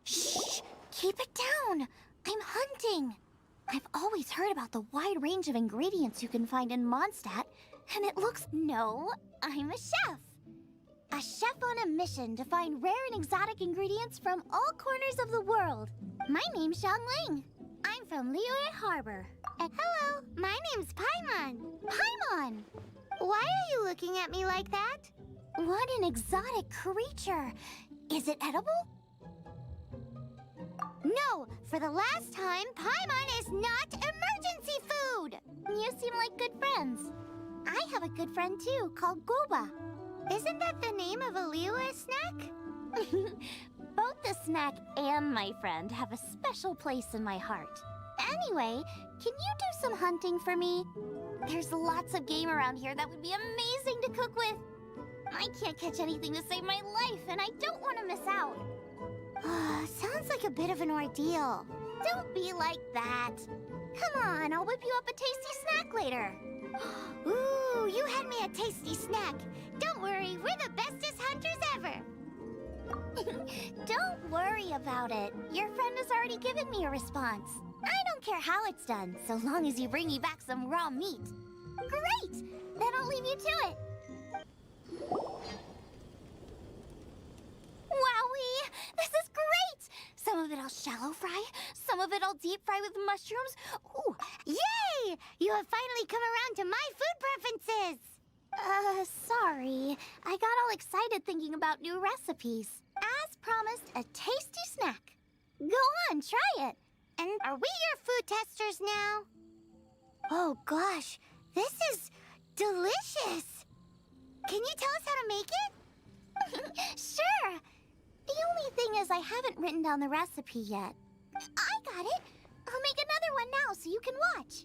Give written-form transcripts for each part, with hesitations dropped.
Shh! Keep it down! I'm hunting! I've always heard about the wide range of ingredients you can find in Mondstadt, and it looks... No, I'm a chef! A chef on a mission to find rare and exotic ingredients from all corners of the world. My name's Xiangling. I'm from Liyue Harbor. And hello, my name's Paimon. Paimon! Why are you looking at me like that? What an exotic creature. Is it edible? No, for the last time, Paimon is not emergency food! You seem like good friends. I have a good friend too, called Goba. Isn't that the name of a Liyue snack? Both the snack and my friend have a special place in my heart. Anyway, can you do some hunting for me? There's lots of game around here that would be amazing to cook with. I can't catch anything to save my life, and I don't want to miss out. Sounds like a bit of an ordeal. Don't be like that. Come on, I'll whip you up a tasty snack later. Ooh, you had me a tasty snack. Don't worry, we're the bestest hunters ever. Don't worry about it. Your friend has already given me a response. I don't care how it's done, so long as you bring me back some raw meat. Great! Then I'll leave you to it. Wowee! This is great! Some of it I'll shallow fry, some of it I'll deep fry with mushrooms. Ooh, yay! You have finally come around to my food preferences! Sorry. I got all excited thinking about new recipes. As promised, a tasty snack. Go on, try it. And are we your food testers now? Oh gosh, this is delicious. Can you tell us how to make it? Sure. The only thing is I haven't written down the recipe yet. I got it. I'll make another one now so you can watch.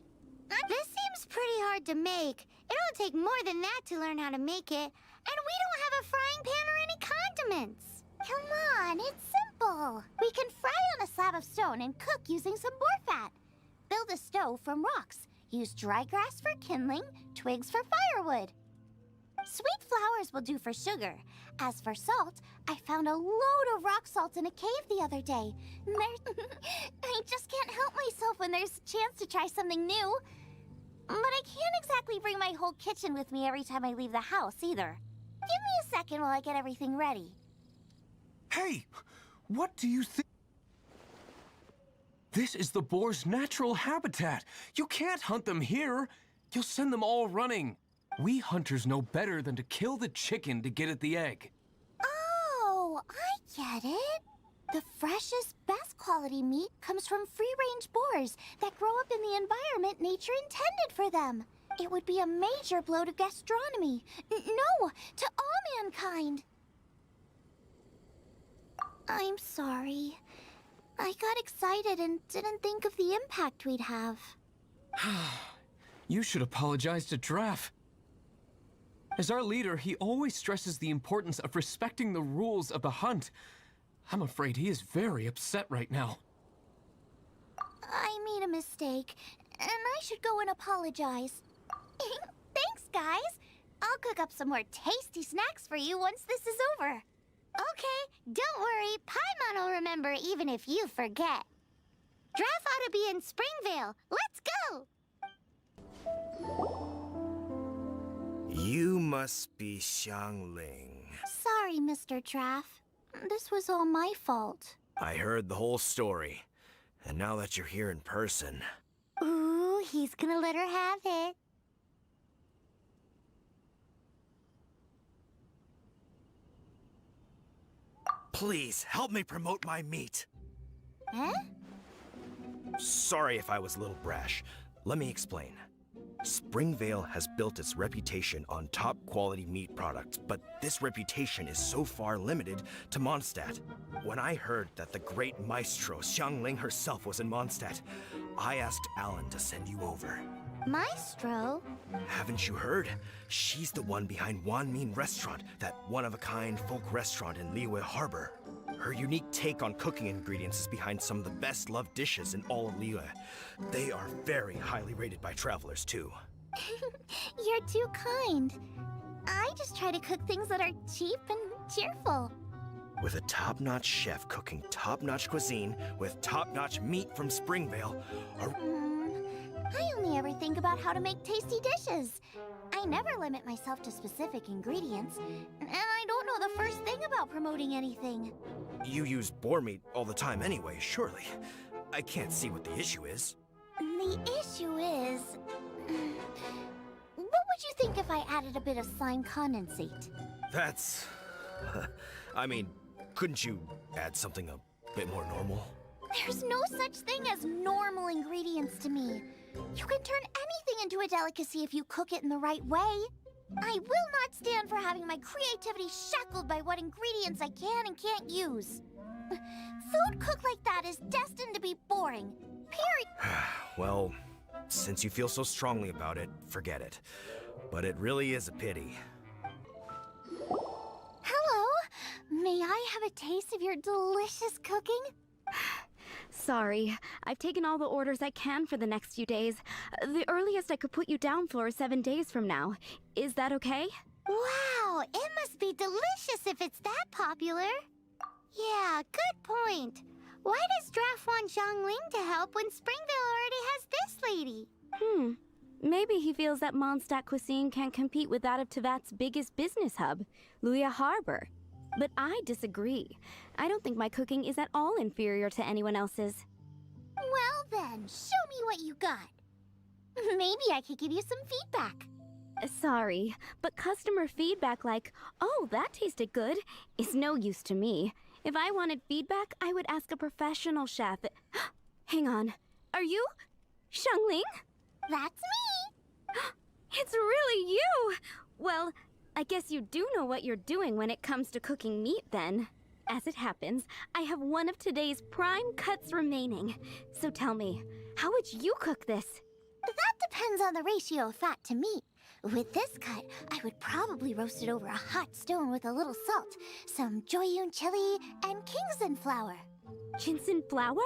This seems pretty hard to make. It'll take more than that to learn how to make it. And we don't have a frying pan or any condiments. Come on, it's simple. We can fry on a slab of stone and cook using some boar fat. Build a stove from rocks. Use dry grass for kindling, twigs for firewood. Sweet flowers will do for sugar. As for salt, I found a load of rock salt in a cave the other day. I just can't help myself when there's a chance to try something new. But I can't exactly bring my whole kitchen with me every time I leave the house, either. Give me a second while I get everything ready. Hey! What do you think? This is the boar's natural habitat. You can't hunt them here. You'll send them all running. We hunters know better than to kill the chicken to get at the egg. Oh, I get it. The freshest, best quality meat comes from free-range boars that grow up in the environment nature intended for them. It would be a major blow to gastronomy. No, to all mankind. I'm sorry. I got excited and didn't think of the impact we'd have. You should apologize to Draff. As our leader, he always stresses the importance of respecting the rules of the hunt. I'm afraid he is very upset right now. I made a mistake, and I should go and apologize. Thanks, guys. I'll cook up some more tasty snacks for you once this is over. Okay, don't worry. Paimon will remember even if you forget. Draff ought to be in Springvale. Let's go! You must be Xiangling. Sorry, Mr. Draff. This was all my fault. I heard the whole story. And now that you're here in person... Ooh, he's gonna let her have it. Please, help me promote my meat. Huh? Sorry if I was a little brash. Let me explain. Springvale has built its reputation on top-quality meat products, but this reputation is so far limited to Mondstadt. When I heard that the great maestro Xiangling herself was in Mondstadt, I asked Alan to send you over. Maestro? Haven't you heard? She's the one behind Wanmin Restaurant, that one-of-a-kind folk restaurant in Liyue Harbor. Her unique take on cooking ingredients is behind some of the best loved dishes in all of Liyue. They are very highly rated by travelers, too. You're too kind. I just try to cook things that are cheap and cheerful. With a top-notch chef cooking top-notch cuisine with top-notch meat from Springvale, I only ever think about how to make tasty dishes. I never limit myself to specific ingredients, and I don't know the first thing about promoting anything. you use boar meat all the time anyway, surely. I can't see what the issue is. The issue is... What would you think if I added a bit of slime condensate? That's... I mean, couldn't you add something a bit more normal? There's no such thing as normal ingredients to me. You can turn anything into a delicacy if you cook it in the right way. I will not stand for having my creativity shackled by what ingredients I can and can't use. Food cooked like that is destined to be boring. Period. Well, since you feel so strongly about it, forget it. But it really is a pity. Hello. May I have a taste of your delicious cooking? Sorry, I've taken all the orders I can for the next few days. The earliest I could put you down for is 7 days from now. Is that okay? Wow, it must be delicious if it's that popular. Yeah, good point. Why does Draft want Xiangling to help when Springvale already has this lady? Maybe he feels that Mondstadt cuisine can't compete with that of Tevat's biggest business hub, Liyue Harbor. But I disagree. I don't think my cooking is at all inferior to anyone else's. Well then, show me what you got. Maybe I could give you some feedback. Sorry, but customer feedback like, "Oh, that tasted good," is no use to me. If I wanted feedback, I would ask a professional chef. Hang on. Are you Xiangling? That's me. It's really you! Well, I guess you do know what you're doing when it comes to cooking meat then. As it happens, I have one of today's prime cuts remaining. So tell me, how would you cook this? That depends on the ratio of fat to meat. With this cut, I would probably roast it over a hot stone with a little salt, some Joyun chili, and Kingston flour. Ginseng flour?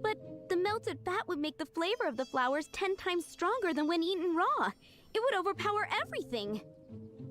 But the melted fat would make the flavor of the flowers 10 times stronger than when eaten raw. It would overpower everything.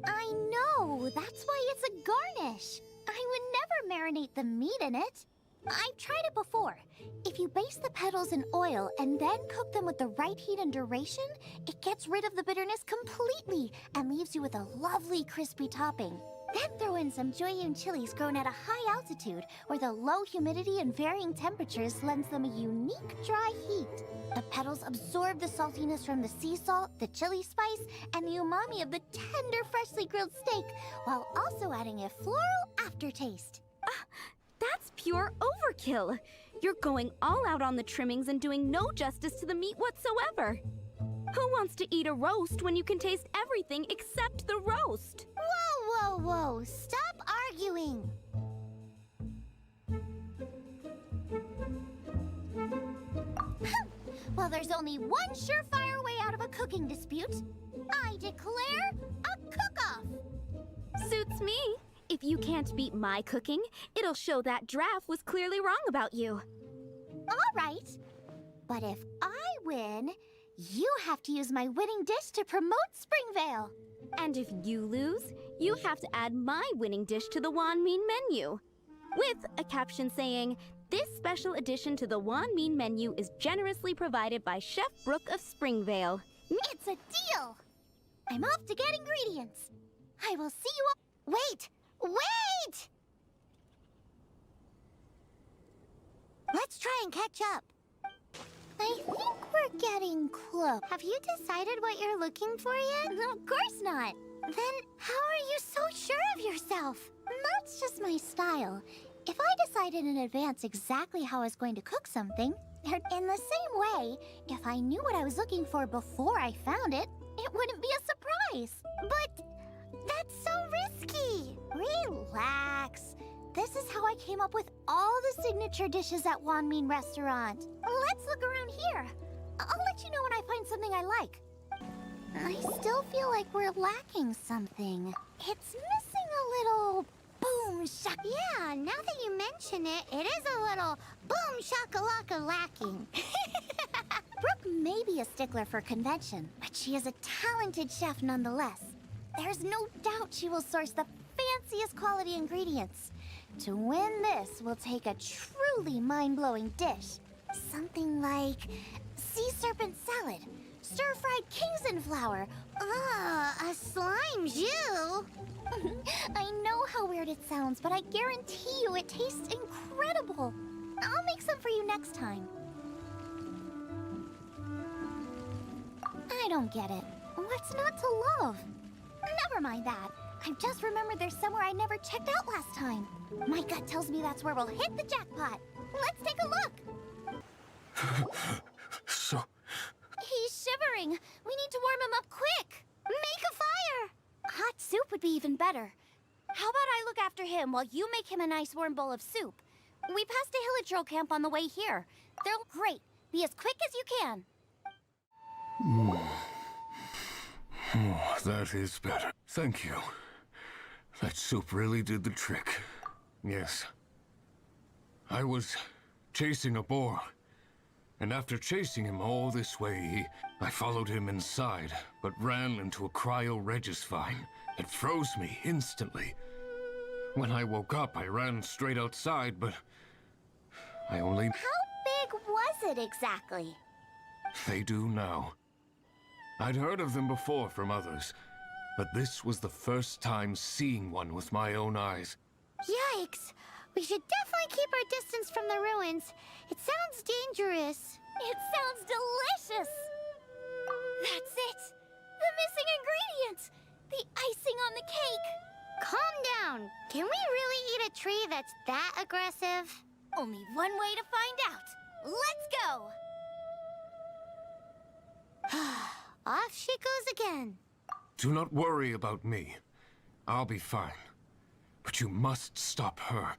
I know, that's why it's a garnish. I would never marinate the meat in it. I've tried it before. If you baste the petals in oil and then cook them with the right heat and duration, it gets rid of the bitterness completely and leaves you with a lovely crispy topping. Then throw in some Joyun chilies grown at a high altitude where the low humidity and varying temperatures lends them a unique dry heat. The petals absorb the saltiness from the sea salt, the chili spice, and the umami of the tender, freshly grilled steak, while also adding a floral aftertaste. That's pure overkill. You're going all out on the trimmings and doing no justice to the meat whatsoever. Who wants to eat a roast when you can taste everything except the roast? Whoa, whoa, whoa! Stop arguing! Well, there's only one surefire way out of a cooking dispute. I declare a cook-off! Suits me. If you can't beat my cooking, it'll show that Draft was clearly wrong about you. All right. But if I win, you have to use my winning dish to promote Springvale. And if you lose, you have to add my winning dish to the Wanmin menu. With a caption saying, "This special addition to the Wanmin menu is generously provided by Chef Brooke of Springvale." It's a deal! I'm off to get ingredients. I will see you all. Wait! Wait! Let's try and catch up. I think we're getting close. Have you decided what you're looking for yet? Of course not. Then how are you so sure of yourself? That's just my style. If I decided in advance exactly how I was going to cook something, in the same way, if I knew what I was looking for before I found it, it wouldn't be a surprise. But that's so risky. Relax. This is how I came up with all the signature dishes at Wanmin Restaurant. Let's look around here. I'll let you know when I find something I like. I still feel like we're lacking something. It's missing a little boom Boom shak. Yeah, now that you mention it, it is a little boom shakalaka lacking. Brooke may be a stickler for convention, but she is a talented chef nonetheless. There's no doubt she will source the fanciest quality ingredients. To win this, we'll take a truly mind-blowing dish. Something like sea serpent salad, stir-fried Kingston flour, a slime jus. I know how weird it sounds, but I guarantee you it tastes incredible. I'll make some for you next time. I don't get it. What's not to love? Never mind that. I just remembered there's somewhere I never checked out last time. My gut tells me that's where we'll hit the jackpot. Let's take a look. So, He's shivering. We need to warm him up quick. Make a fire. Hot soup would be even better. How about I look after him while you make him a nice warm bowl of soup? We passed a Hilichurl camp on the way here. They're great. Be as quick as you can. Oh, that is better. Thank you. That soup really did the trick. Yes. I was chasing a boar. And after chasing him all this way, I followed him inside, but ran into a cryo-regis vine. It froze me instantly. When I woke up, I ran straight outside, but I only... How big was it exactly? They do now. I'd heard of them before from others, but this was the first time seeing one with my own eyes. Yikes! We should definitely keep our distance from the ruins. It sounds dangerous. It sounds delicious! That's it! The missing ingredient! The icing on the cake! Calm down. Can we really eat a tree that's that aggressive? Only one way to find out. Let's go! Off she goes again. Do not worry about me. I'll be fine. But you must stop her.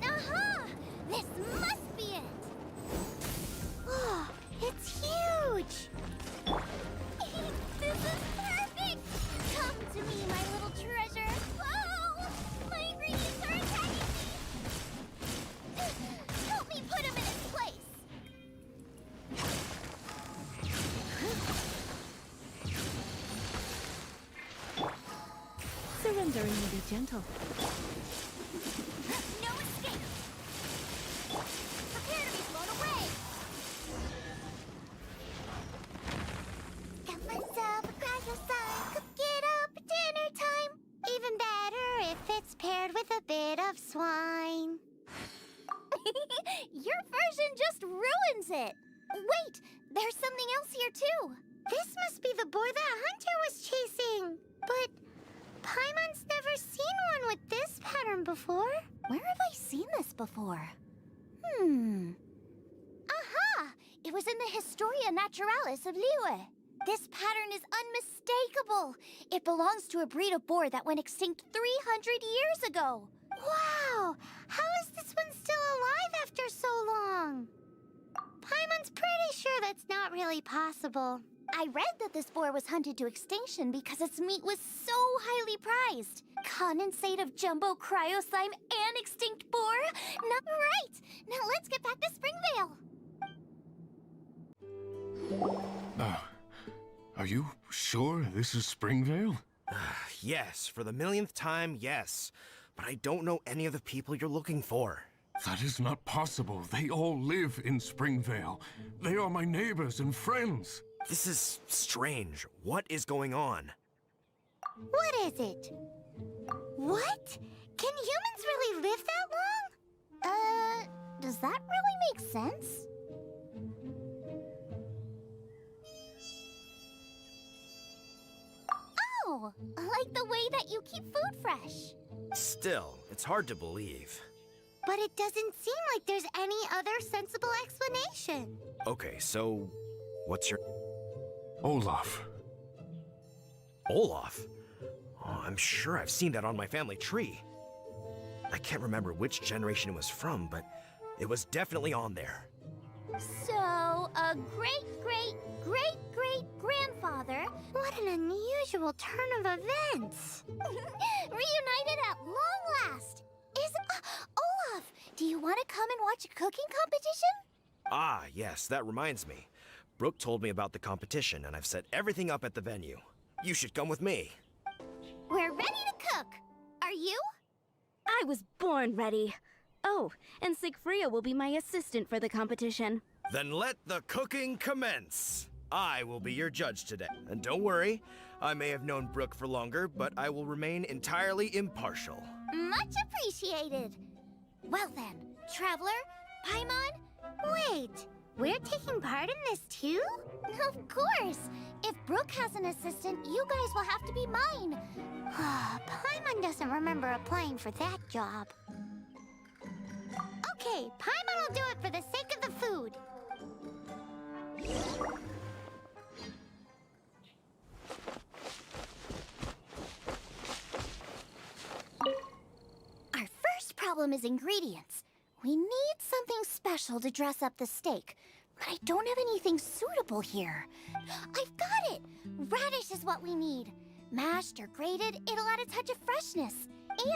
Aha! This must be it! Oh, it's huge! This is perfect! Come to me, my little treasure! Oh! My ingredients are attacking me! Help me put him in his place! Surrendering will be gentle. No escape! Prepare to be blown away! Got myself a cracker sign, cook it up at dinner time. Even better if it's paired with a bit of swine. Your version just ruins it! Wait, there's something else here too. This must be the boar that Hunter was chasing. But Paimon's never seen one with this pattern before. Where have I seen this before? Aha! It was in the Historia Naturalis of Liyue. This pattern is unmistakable. It belongs to a breed of boar that went extinct 300 years ago. Wow! How is this one still alive after so long? Paimon's pretty sure that's not really possible. I read that this boar was hunted to extinction because its meat was so highly prized. Condensate of jumbo cryo slime and extinct boar? Not right! Now let's get back to Springvale. Are you sure this is Springvale? Yes, for the millionth time, yes. But I don't know any of the people you're looking for. That is not possible. They all live in Springvale. They are my neighbors and friends. This is strange. What is going on? What is it? What? Can humans really live that long? Does that really make sense? Oh, like the way that you keep food fresh. Still, it's hard to believe. But it doesn't seem like there's any other sensible explanation. Okay, so what's your... Olaf. Olaf? Oh, I'm sure I've seen that on my family tree. I can't remember which generation it was from, but it was definitely on there. So, a great-great-great-great-grandfather? What an unusual turn of events! Reunited at long last! Olaf, do you want to come and watch a cooking competition? Ah, yes, that reminds me. Brooke told me about the competition, and I've set everything up at the venue. You should come with me. We're ready to cook! Are you? I was born ready. Oh, and Sigfria will be my assistant for the competition. Then let the cooking commence. I will be your judge today. And don't worry, I may have known Brooke for longer, but I will remain entirely impartial. Much appreciated. Well then, Traveler, Paimon, wait. We're taking part in this too? Of course. If Brooke has an assistant, you guys will have to be mine. Paimon doesn't remember applying for that job. Okay, Paimon will do it for the sake of the food. Our first problem is ingredients. We need something special to dress up the steak, but I don't have anything suitable here. I've got it! Radish is what we need. Mashed or grated, it'll add a touch of freshness.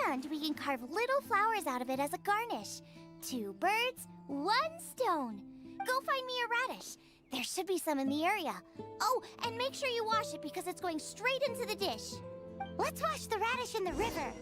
And we can carve little flowers out of it as a garnish. 2 birds, 1 stone. Go find me a radish. There should be some in the area. Oh, and make sure you wash it because it's going straight into the dish. Let's wash the radish in the river.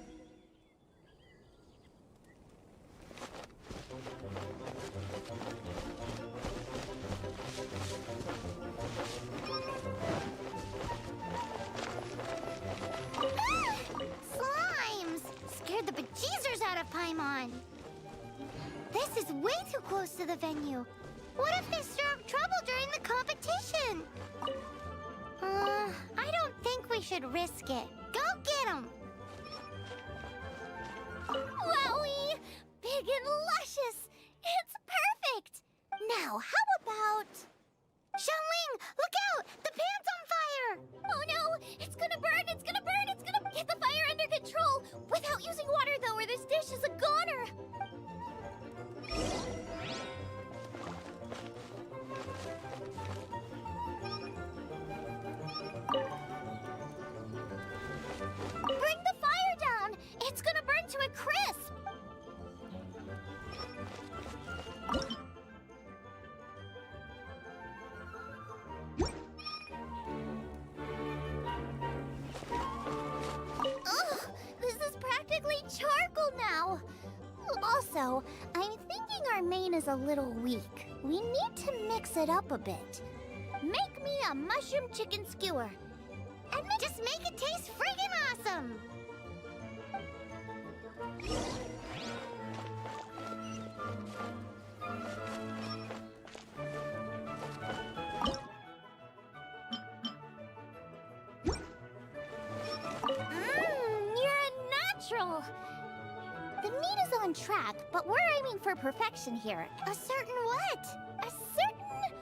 Slimes! Scared the bejeezers out of Paimon. This is way too close to the venue. What if they stir up trouble during the competition? I don't think we should risk it. Go get them! Wowie! Big and luscious! It's perfect! Now, how about... Xiangling, look out! The pan's on fire! Oh no! It's gonna burn! It's gonna burn! It's gonna get the fire under control! Without using water, though, or this dish is a goner! Bring the fire down! It's gonna burn to a crisp! Ugh, this is practically charcoal now. Also, I'm thinking our main is a little weak. We need to mix it up a bit. Make me a mushroom chicken skewer. And just make it taste friggin' awesome! You're a natural! The meat is on track, but we're aiming for perfection here. A certain what? A certain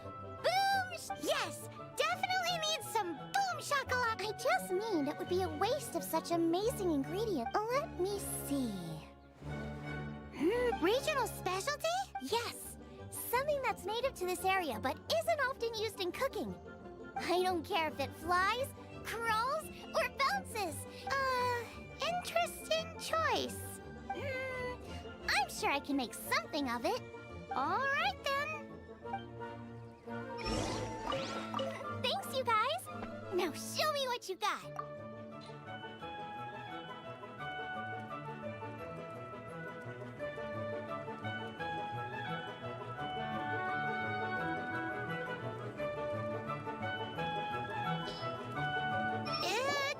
boom... Yes! Definitely needs some boom shakalaka! I just mean it would be a waste of such amazing ingredient. Let me see... Regional specialty? Yes! Something that's native to this area, but isn't often used in cooking. I don't care if it flies, crawls, or bounces. Interesting choice. I'm sure I can make something of it. All right, then. Thanks, you guys. Now show me what you got.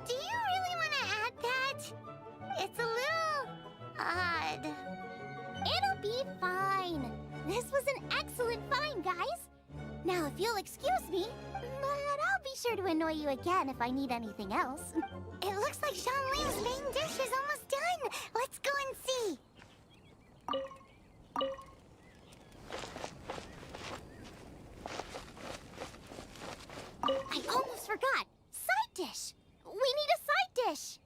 Do you really want to add that? It's a little odd. It'll be fine. This was an excellent find, guys. Now, if you'll excuse me, but I'll be sure to annoy you again if I need anything else. It looks like Xiangling's main dish is almost done. Let's go and see. I almost forgot. Side dish. We need a side dish.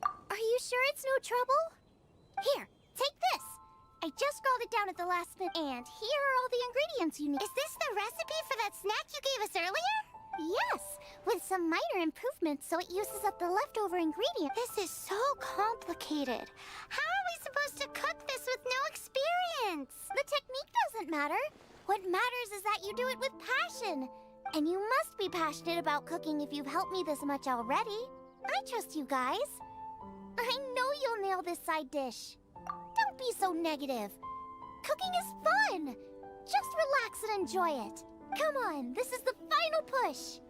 Are you sure it's no trouble? Here, take this. I just scrolled it down at the last minute, and here are all the ingredients you need. Is this the recipe for that snack you gave us earlier? Yes, with some minor improvements so it uses up the leftover ingredient. This is so complicated. How are we supposed to cook this with no experience? The technique doesn't matter. What matters is that you do it with passion. And you must be passionate about cooking if you've helped me this much already. I trust you guys. I know you'll nail this side dish. Don't be so negative. Cooking is fun. Just relax and enjoy it. Come on, this is the final push.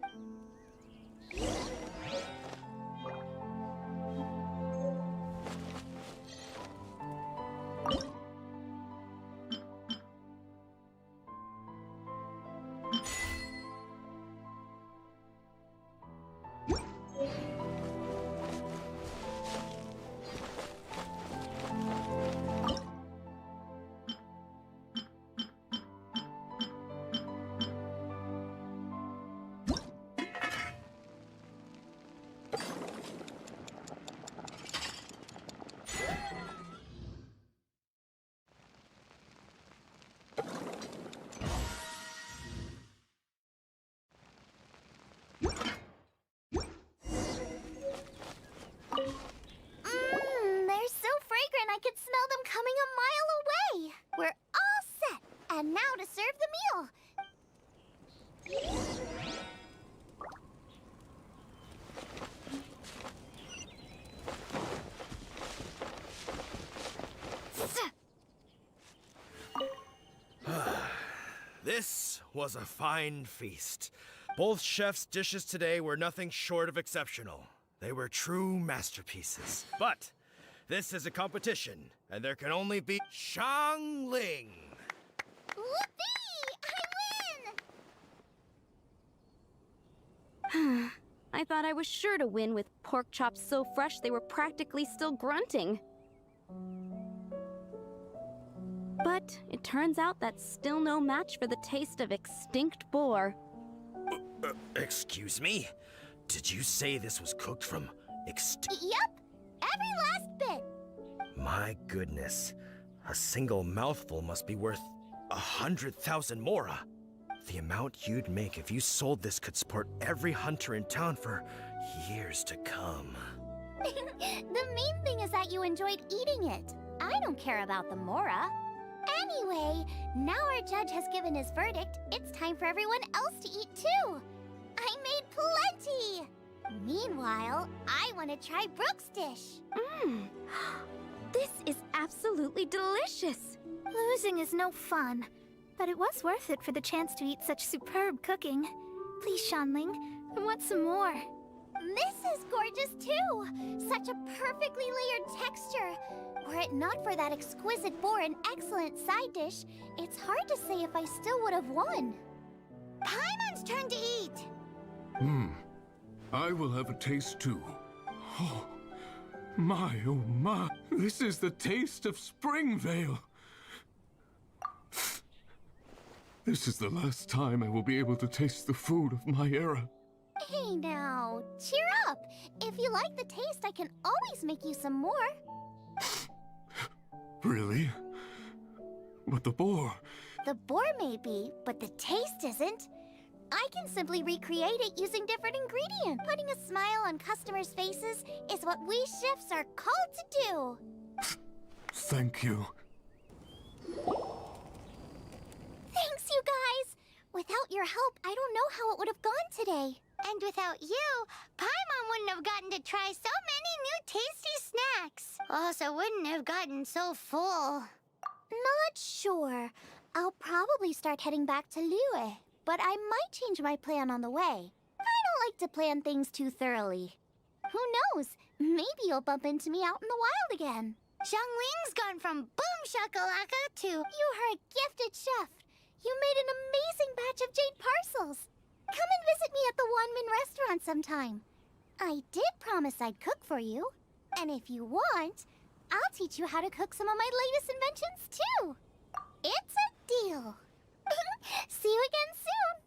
They're so fragrant I could smell them coming a mile away. We're all set. And now to serve the meal. This was a fine feast. Both chefs' dishes today were nothing short of exceptional. They were true masterpieces. But this is a competition, and there can only be Xiangling. Whoopee! I win! I thought I was sure to win with pork chops so fresh they were practically still grunting. But it turns out that's still no match for the taste of extinct boar. Excuse me? Did you say this was cooked from Yep, every last bit. My goodness. A single mouthful must be worth 100,000 mora. The amount you'd make if you sold this could support every hunter in town for years to come. The main thing is that you enjoyed eating it. I don't care about the mora. Anyway, now our judge has given his verdict. It's time for everyone else to eat too. I made plenty. Meanwhile, I want to try Brooke's dish. This is absolutely delicious. Losing is no fun, but it was worth it for the chance to eat such superb cooking. Please, Xiangling, I want some more. This is gorgeous too! Such a perfectly layered texture. Were it not for that exquisite boar and excellent side dish, it's hard to say if I still would have won. Paimon's turn to eat. I will have a taste too. Oh my. This is the taste of Springvale. This is the last time I will be able to taste the food of my era. Hey now, cheer up. If you like the taste, I can always make you some more. Really? But the boar... The boar may be, but the taste isn't. I can simply recreate it using different ingredients. Putting a smile on customers' faces is what we chefs are called to do. Thank you. Thanks, you guys. Without your help, I don't know how it would have gone today. And without you, Paimon wouldn't have gotten to try so many new tasty snacks. Also wouldn't have gotten so full. Not sure. I'll probably start heading back to Liyue, but I might change my plan on the way. I don't like to plan things too thoroughly. Who knows? Maybe you'll bump into me out in the wild again. Xiangling's gone from boom shakalaka to you are a gifted chef. You made an amazing batch of jade parcels. Come and visit me at the Wanmin restaurant sometime. I did promise I'd cook for you. And if you want, I'll teach you how to cook some of my latest inventions too. It's a deal. See you again soon.